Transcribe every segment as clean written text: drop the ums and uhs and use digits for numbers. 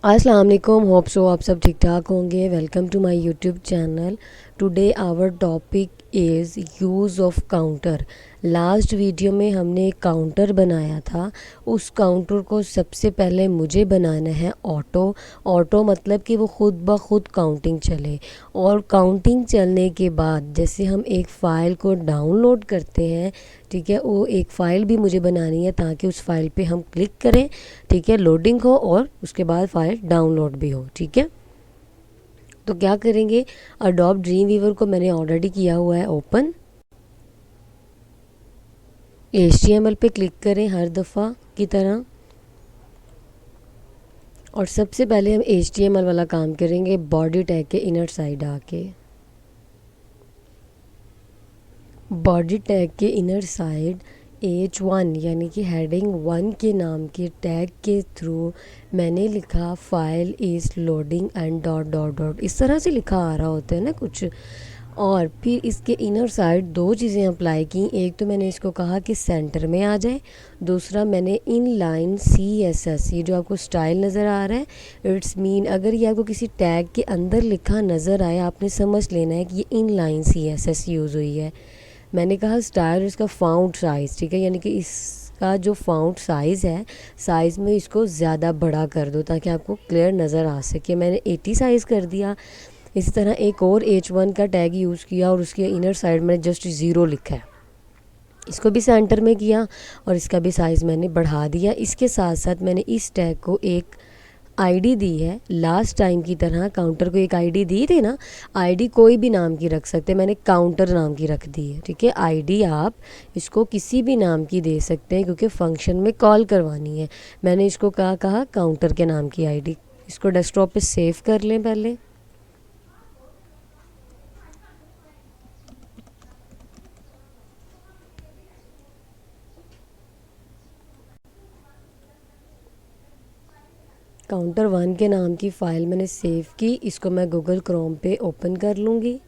अस्सलाम वालेकुम, hope so आप सब ठीक ठाक होंगे। Welcome to my YouTube channel. Today our topic is use of counter. Last video में हमने एक काउंटर बनाया था। उस काउंटर को सबसे पहले मुझे बनाना है ऑटो। ऑटो मतलब कि वो ख़ुद ब खुद काउंटिंग चले, और काउंटिंग चलने के बाद जैसे हम एक फ़ाइल को डाउनलोड करते हैं, ठीक है, वो एक फ़ाइल भी मुझे बनानी है ताकि उस फाइल पे हम क्लिक करें, ठीक है, लोडिंग हो और उसके बाद फाइल डाउनलोड भी हो। ठीक है, तो क्या करेंगे, अडोब ड्रीम वीवर को मैंने ऑलरेडी किया हुआ है ओपन। HTML पे क्लिक करें हर दफ़ा की तरह, और सबसे पहले हम HTML वाला काम करेंगे बॉडी टैग के इनर साइड आके। बॉडी टैग के इनर साइड H1 यानी कि हेडिंग 1 के नाम के टैग के थ्रू मैंने लिखा file is loading and dot dot dot, इस तरह से लिखा आ रहा होता है ना कुछ। और फिर इसके इनर साइड दो चीज़ें अप्लाई की। एक तो मैंने इसको कहा कि सेंटर में आ जाए, दूसरा मैंने इन लाइन CSS, ये जो आपको स्टाइल नज़र आ रहा है, इट्स मीन अगर ये आपको किसी टैग के अंदर लिखा नज़र आए, आपने समझ लेना है कि ये इन लाइन CSS यूज़ हुई है। मैंने कहा स्टाइल इसका फाउंट साइज़, ठीक है, यानी कि इसका जो फाउंट साइज़ है, साइज़ में इसको ज़्यादा बड़ा कर दो ताकि आपको क्लियर नज़र आ सके। मैंने 80 साइज़ कर दिया। इसी तरह एक और H1 का टैग यूज़ किया और उसके इनर साइड में जस्ट 0 लिखा है, इसको भी सेंटर में किया और इसका भी साइज़ मैंने बढ़ा दिया। इसके साथ साथ मैंने इस टैग को एक आईडी दी है। लास्ट टाइम की तरह काउंटर को एक आईडी दी थी ना, आईडी कोई भी नाम की रख सकते हैं, मैंने काउंटर नाम की रख दी है। ठीक है, आईडी आप इसको किसी भी नाम की दे सकते हैं क्योंकि फंक्शन में कॉल करवानी है। मैंने इसको कहा काउंटर के नाम की आईडी। इसको डेस्कटॉप पे सेव कर लें पहले। काउंटर 1 के नाम की फ़ाइल मैंने सेव की। इसको मैं गूगल क्रोम पे ओपन कर लूँगी।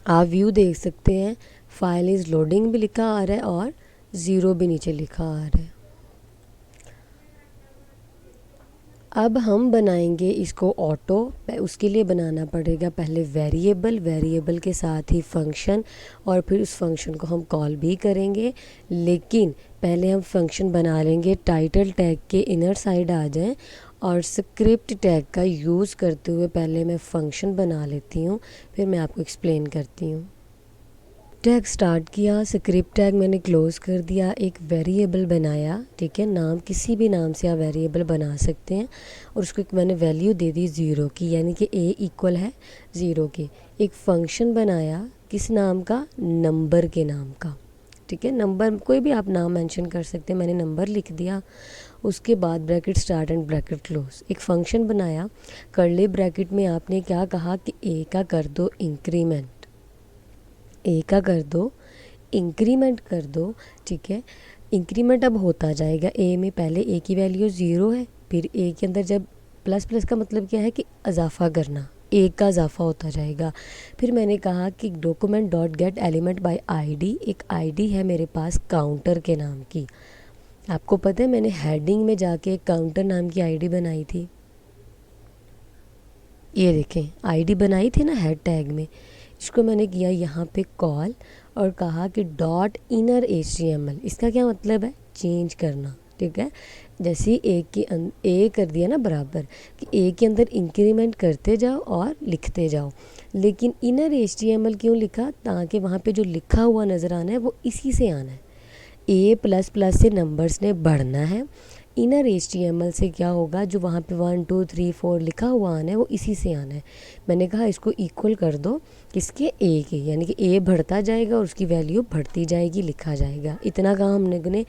आप व्यू देख सकते हैं, फाइल इज़ लोडिंग भी लिखा आ रहा है और 0 भी नीचे लिखा आ रहा है। अब हम बनाएंगे इसको ऑटो। उसके लिए बनाना पड़ेगा पहले वेरिएबल, वेरिएबल के साथ ही फंक्शन, और फिर उस फंक्शन को हम कॉल भी करेंगे। लेकिन पहले हम फंक्शन बना लेंगे। टाइटल टैग के इनर साइड आ जाएं और स्क्रिप्ट टैग का यूज़ करते हुए पहले मैं फंक्शन बना लेती हूँ, फिर मैं आपको एक्सप्लेन करती हूँ। टैग स्टार्ट किया, स्क्रिप्ट टैग मैंने क्लोज़ कर दिया, एक वेरिएबल बनाया। ठीक है, नाम किसी भी नाम से आप वेरिएबल बना सकते हैं, और उसको एक मैंने वैल्यू दे दी 0 की, यानी कि a इक्वल है 0 की। एक फंक्शन बनाया किस नाम का, नंबर के नाम का। ठीक है, नंबर कोई भी आप नाम मेंशन कर सकते हैं, मैंने नंबर लिख दिया। उसके बाद bracket start and bracket close, एक फंक्शन बनाया। कर्ली ब्रैकेट में आपने क्या कहा कि a का कर दो इंक्रीमेंट, ए का कर दो इंक्रीमेंट कर दो। ठीक है, इंक्रीमेंट अब होता जाएगा। ए में पहले ए की वैल्यू 0 है, फिर ए के अंदर जब प्लस प्लस का मतलब क्या है कि इजाफा करना, एक का इजाफा होता जाएगा। फिर मैंने कहा कि document dot gate element by ID, एक आईडी है मेरे पास काउंटर के नाम की। आपको पता है मैंने हेडिंग में जाके एक काउंटर नाम की आईडी बनाई थी। ये देखें, आईडी बनाई थी ना हेड टैग में। इसको मैंने किया यहाँ पे कॉल और कहा कि डॉट इनर HTML, इसका क्या मतलब है, चेंज करना। ठीक है, जैसे ही ए कर दिया ना बराबर, कि ए के अंदर इंक्रीमेंट करते जाओ और लिखते जाओ। लेकिन इनर HTML क्यों लिखा, ताकि वहाँ पे जो लिखा हुआ नज़र आना है वो इसी से आना है। ए प्लस प्लस से नंबर्स ने बढ़ना है। इनर HTML से क्या होगा, जो वहाँ पे 1 2 3 4 लिखा हुआ आना है वो इसी से आना है। मैंने कहा इसको इक्वल कर दो किसके, ए के, यानी कि ए बढ़ता जाएगा और उसकी वैल्यू बढ़ती जाएगी, लिखा जाएगा। इतना काम हमने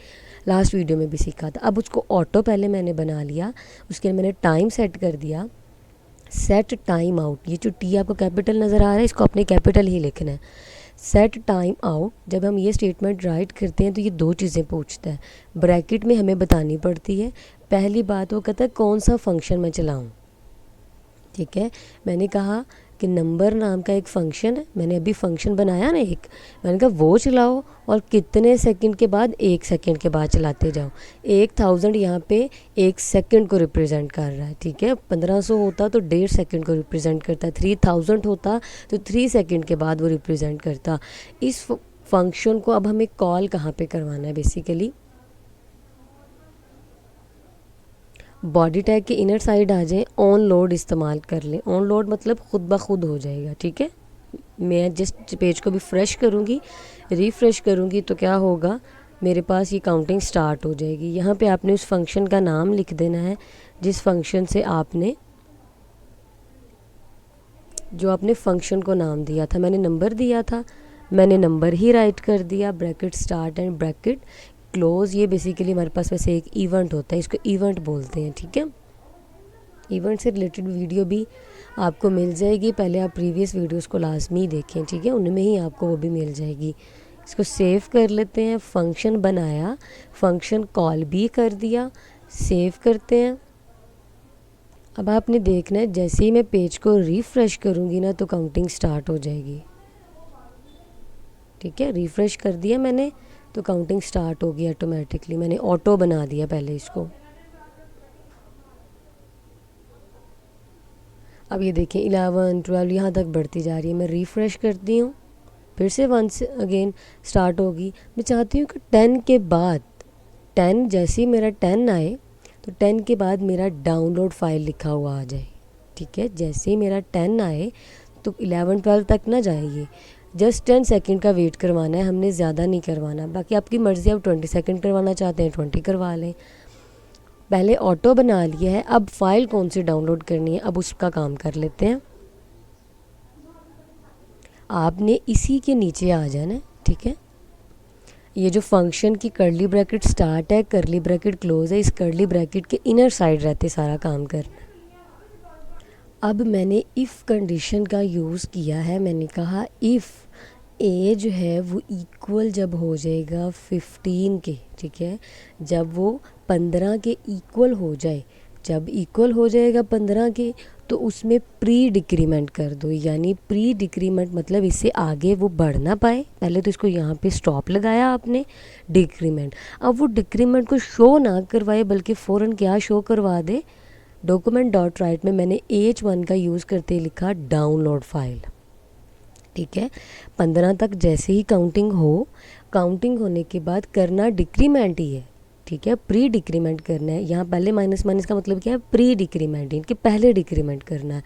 लास्ट वीडियो में भी सीखा था। अब उसको ऑटो पहले मैंने बना लिया। उसके लिए मैंने टाइम सेट कर दिया, सेट टाइम आउट। ये जो टी आपको कैपिटल नज़र आ रहा है, इसको अपने कैपिटल ही लिखना है। सेट टाइम आउट, जब हम ये स्टेटमेंट राइट करते हैं तो ये दो चीज़ें पूछता है, ब्रैकेट में हमें बतानी पड़ती है। पहली बात वो कहता है कौन सा फंक्शन मैं चलाऊं। ठीक है, मैंने कहा कि नंबर नाम का एक फ़ंक्शन है, मैंने अभी फ़ंक्शन बनाया ना एक, मैंने कहा वो चलाओ और कितने सेकंड के बाद, 1 सेकंड के बाद चलाते जाओ। 1000 यहाँ पे 1 सेकंड को रिप्रेजेंट कर रहा है, ठीक है। 1500 होता तो 1.5 सेकंड को रिप्रेजेंट करता, 3000 होता तो 3 सेकंड के बाद वो रिप्रेजेंट करता। इस फंक्शन को अब हमें कॉल कहाँ पे करवाना है, बेसिकली बॉडी टैग के इनर साइड आ जाए, ऑन लोड इस्तेमाल कर लें। ऑन लोड मतलब खुद ब खुद हो जाएगा, ठीक है। मैं जस्ट पेज को भी फ्रेश करूँगी, रिफ़्रेश करूँगी तो क्या होगा, मेरे पास ये काउंटिंग स्टार्ट हो जाएगी। यहाँ पे आपने उस फंक्शन का नाम लिख देना है जिस फंक्शन से आपने, जो आपने फंक्शन को नाम दिया था। मैंने नंबर दिया था, मैंने नंबर ही राइट कर दिया, bracket start and bracket close. ये बेसिकली हमारे पास वैसे एक इवेंट होता है, इसको इवेंट बोलते हैं, ठीक है। इवेंट से रिलेटेड वीडियो भी आपको मिल जाएगी, पहले आप प्रीवियस वीडियोस को लाजमी देखें, ठीक है, उनमें ही आपको वो भी मिल जाएगी। इसको सेव कर लेते हैं, फंक्शन बनाया, फंक्शन कॉल भी कर दिया, सेव करते हैं। अब आपने देखना है जैसे ही मैं पेज को रिफ़्रेश करूँगी ना तो काउंटिंग स्टार्ट हो जाएगी, ठीक है। रिफ़्रेश कर दिया मैंने तो काउंटिंग स्टार्ट होगी ऑटोमेटिकली, मैंने ऑटो बना दिया पहले इसको। अब ये देखें 11 12 यहाँ तक बढ़ती जा रही है। मैं रिफ़्रेश करती हूँ, फिर से वंस अगेन स्टार्ट होगी। मैं चाहती हूँ कि 10 के बाद, 10 जैसे ही मेरा 10 आए तो 10 के बाद मेरा डाउनलोड फाइल लिखा हुआ आ जाए, ठीक है। जैसे ही मेरा 10 आए तो 11 12 तक ना जाइए, जस्ट 10 सेकंड का वेट करवाना है हमने, ज़्यादा नहीं करवाना। बाकी आपकी मर्ज़ी, आप 20 सेकंड करवाना चाहते हैं 20 करवा लें। पहले ऑटो बना लिया है, अब फाइल कौन सी डाउनलोड करनी है अब उसका काम कर लेते हैं। आपने इसी के नीचे आ जाना है, ठीक है। ये जो फंक्शन की कर्ली ब्रैकेट स्टार्ट है, कर्ली ब्रैकेट क्लोज है, इस कर्ली ब्रैकेट के इनर साइड रहते सारा काम करना। अब मैंने इफ़ कंडीशन का यूज़ किया है, मैंने कहा इफ़ ए जो है वो इक्वल जब हो जाएगा 15 के, ठीक है, जब वो 15 के इक्वल हो जाए, जब इक्वल हो जाएगा 15 के तो उसमें प्री डिक्रीमेंट कर दो। यानी प्री डिक्रीमेंट मतलब इससे आगे वो बढ़ ना पाए, पहले तो इसको यहाँ पे स्टॉप लगाया आपने, डिक्रीमेंट। अब वो डिक्रीमेंट को शो ना करवाए बल्कि फ़ौरन क्या शो करवा दे, डॉक्यूमेंट डॉट राइट में मैंने H1 का यूज़ करते लिखा डाउनलोड फाइल, ठीक है। 15 तक जैसे ही काउंटिंग हो, काउंटिंग होने के बाद करना डिक्रीमेंट ही है, ठीक है, प्री डिक्रीमेंट करना है। यहाँ पहले माइनस माइनस का मतलब क्या है, प्री डिक्रीमेंट, इनके पहले डिक्रीमेंट करना है।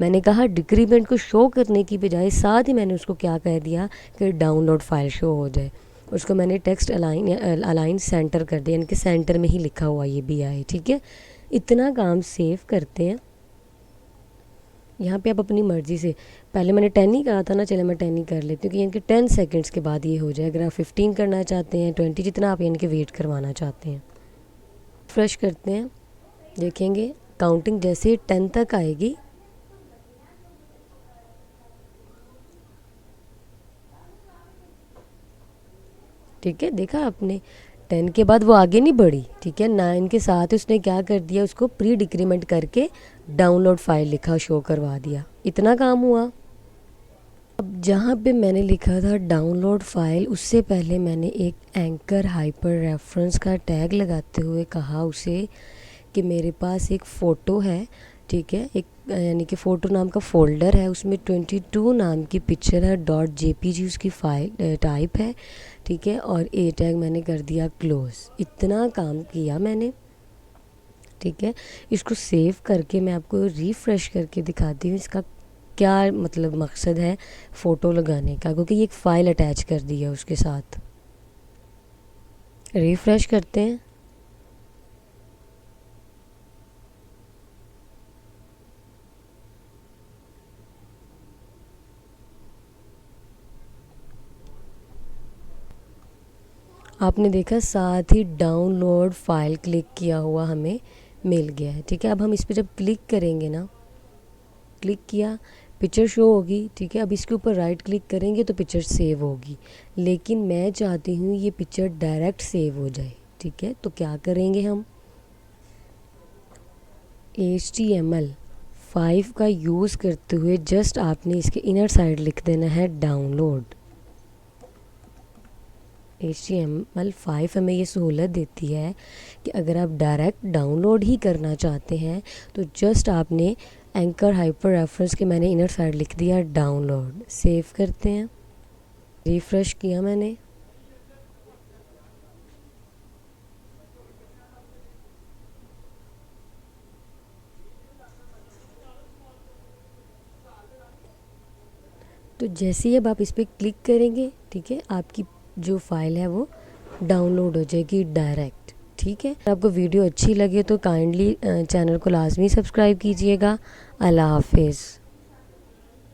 मैंने कहा डिक्रीमेंट को शो करने की बजाय साथ ही मैंने उसको क्या कह दिया कि डाउनलोड फाइल शो हो जाए। उसको मैंने टेक्स्ट अलाइन सेंटर कर दिया, इनके सेंटर में ही लिखा हुआ ये भी आए, ठीक है। इतना काम सेव करते हैं। यहाँ पे आप अपनी मर्ज़ी से, पहले मैंने 10 ही कहा था ना, चले मैं 10 ही कर लेती हूँ कि यानी कि 10 सेकंड्स के बाद ये हो जाए। अगर आप 15 करना चाहते हैं, 20, जितना आप यानी कि वेट करवाना चाहते हैं। फ्रेश करते हैं, देखेंगे काउंटिंग जैसे 10 तक आएगी ठीक है, देखा आपने 10 के बाद वो आगे नहीं बढ़ी, ठीक है। 9 के साथ उसने क्या कर दिया, उसको प्री डिक्रीमेंट करके डाउनलोड फाइल लिखा, शो करवा दिया। इतना काम हुआ। अब जहाँ पे मैंने लिखा था डाउनलोड फाइल, उससे पहले मैंने एक एंकर हाइपर रेफरेंस का टैग लगाते हुए कहा उसे कि मेरे पास एक फ़ोटो है, ठीक है, एक यानी कि फ़ोटो नाम का फ़ोल्डर है, उसमें 22 नाम की पिक्चर है, .jpg उसकी फाइल टाइप है, ठीक है, और ए टैग मैंने कर दिया क्लोज़। इतना काम किया मैंने, ठीक है। इसको सेव करके मैं आपको रिफ़्रेश करके दिखाती हूँ इसका क्या मतलब मकसद है फ़ोटो लगाने का, क्योंकि ये एक फ़ाइल अटैच कर दी है उसके साथ। रिफ़्रेश करते हैं, आपने देखा साथ ही डाउनलोड फाइल क्लिक किया हुआ हमें मिल गया है, ठीक है। अब हम इस पर जब क्लिक करेंगे ना, क्लिक किया, पिक्चर शो होगी, ठीक है। अब इसके ऊपर राइट क्लिक करेंगे तो पिक्चर सेव होगी, लेकिन मैं चाहती हूँ ये पिक्चर डायरेक्ट सेव हो जाए, ठीक है। तो क्या करेंगे हम, HTML 5 का यूज़ करते हुए जस्ट आपने इसके इनर साइड लिख देना है डाउनलोड। HTML5 हमें ये सहूलत देती है कि अगर आप डायरेक्ट डाउनलोड ही करना चाहते हैं तो जस्ट आपने एंकर हाइपर रेफरेंस के मैंने इनर साइड लिख दिया डाउनलोड। सेव करते हैं, रिफ़्रेश किया मैंने, तो जैसे ही अब आप इस पर क्लिक करेंगे, ठीक है, आपकी जो फाइल है वो डाउनलोड हो जाएगी डायरेक्ट। ठीक है, आपको वीडियो अच्छी लगे तो काइंडली चैनल को लाजमी सब्सक्राइब कीजिएगा। अल्लाह हाफिज़।